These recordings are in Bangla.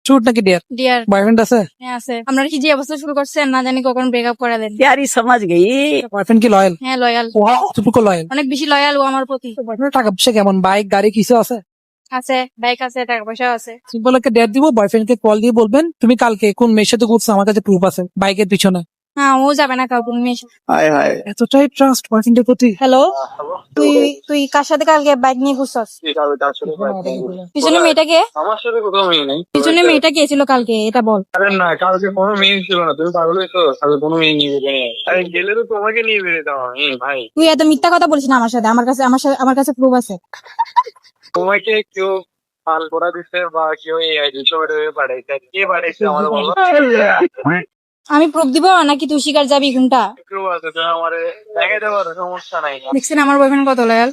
শুট নাকি ডিয়ার? ডিয়ার বয়ফ্রেন্ড আছে? হ্যাঁ আছে। আপনারা কি যে অবস্থা শুরু করছেন না জানি কখন ব্রেকআপ করে দেন। यार ये समझ गई। বয়ফ্রেন্ড কি লয়াল? হ্যাঁ লয়াল, কতটুকু লয়াল? অনেক বেশি লয়াল ও আমার প্রতি। বয়ফ্রেন্ড টাকা পয়সা কেমন? বাইক গাড়ি কিছু আছে? আছে, বাইক আছে, টাকা পয়সা আছে। সিম্পল একটা ডেট দিব, বয়ফ্রেন্ডকে কল দিয়ে বলবেন তুমি কালকে কোন মেয়ের সাথে ঘুরছো, আমার কাছে প্রুফ আছে বাইকের পিছনে। হ্যাঁ ও যাবে না কাউকে নিয়ে। हाय हाय। এতটাই ট্রাস্ট বয়ফ্রেন্ডের প্রতি। হ্যালো, তুই কার সাথে কালকে বাইক নিয়ে ঘুরছস? পিছনে মেয়েটা কে? আমার সাথে কোথাও মেয়ে নেই। পিছনে মেয়েটা কে ছিল কালকে এটা বল। আরে না, কালকে কোনো মেয়ে ছিল না। তুমি পাগল হয়েছো? কালকে কোনো মেয়ে নিয়ে বেরোবে না। আরে গেলে তো তোমাকে নিয়ে বেরোতাম আমি ভাই। তুই এত মিথ্যা কথা বলিস না আমার সাথে। আমার কাছে প্রুফ আছে। তোমাকে কেউ পাল করা দিচ্ছে বা কেউ এই ছবিটা পাঠাইছে, কে পাঠাইছে আমাদের বলো। আমি প্রুফ দিব নাকি তুই শিকার যাবি কোনটা? কেউ আছে তুমি আমার দেখাইতে পারো, সমস্যা নাই। দেখছেন আমার বয়ফ্রেন্ড কত লয়াল।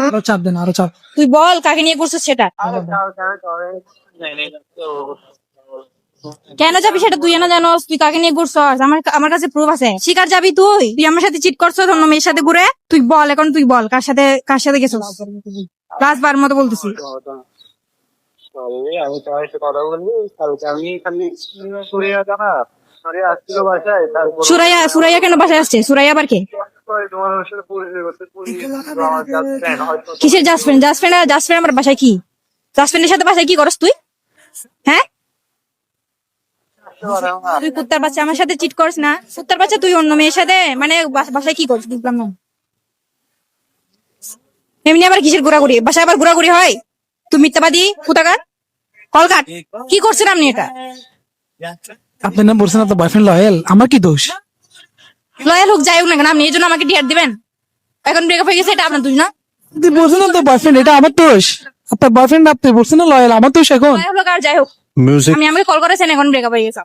আরো চাপ দেন, আরো চাপ। তুই বল কাকে নিয়ে ঘুরছস সেটা। আরে কালকে আমি নাই নাই তো কেন যাবি সেটা তুই না জানোস? তুই কাকে নিয়ে ঘুরছস? আমার কাছে প্রুফ আছে। শিকার যাবি তুই? তুই আমার সাথে চিট করছস অন্য মেয়ের সাথে ঘুরে? তুই বল, এখন তুই বল কার সাথে গেছস? লাস্টবার মতো বলতেছি। সরি, আমি তোমার সাথে কথা বলবো। কালকে আমি খালি সুরিয়া জানা সুরিয়া আসছিল বাসায়, তারপর সুরাইয়া কেন বাসায় আসছে? সুরাইয়া আবার কে? তোমার সাথে পরিচয় করতে আমার জাস্ট ফ্রেন্ড হয়তো। কিসের জাসফ্রেন্ড? জাসফ্রেন্ড আমার বাসায় কি? জাসফ্রেন্ডের সাথে বাসায় কি করস তুই? হ্যাঁ, তুই কুত্তার বাচ্চা আমার সাথে চিট করস না? কুত্তার বাচ্চা তুই অন্য মেয়ের সাথে মানে বাসায় কি করস বুঝলাম না। এমনি আবার কিসের ঘোরাঘুরি? বাসায় আবার ঘোরাঘুরি হয়? তুই মিথ্যাবাদী কুতাকার। কল কাট। কি করছেন আপনি এটা? আপনি না বলছেন আপনার বয়ফ্রেন্ড লয়াল, আমার কি দোষ? লয়াল হোক যাই হোক না কেন আপনি এই জন্য আমাকে ডিয়ার দিবেন? এখন ব্রেকআপ হয়ে গেছে এটা আপনার দোষ না? আপনি বলছেন আপনার বয়ফ্রেন্ড, এটা আমার দোষ? আপনার বয়ফ্রেন্ড আপনি বলছেন না লয়াল, আমার দোষ এখন? লয়াল হোক আর যাই হোক, म्यूजिक আমি আমাকে কল করেছেন এখন ব্রেকআপ হয়ে গেছে।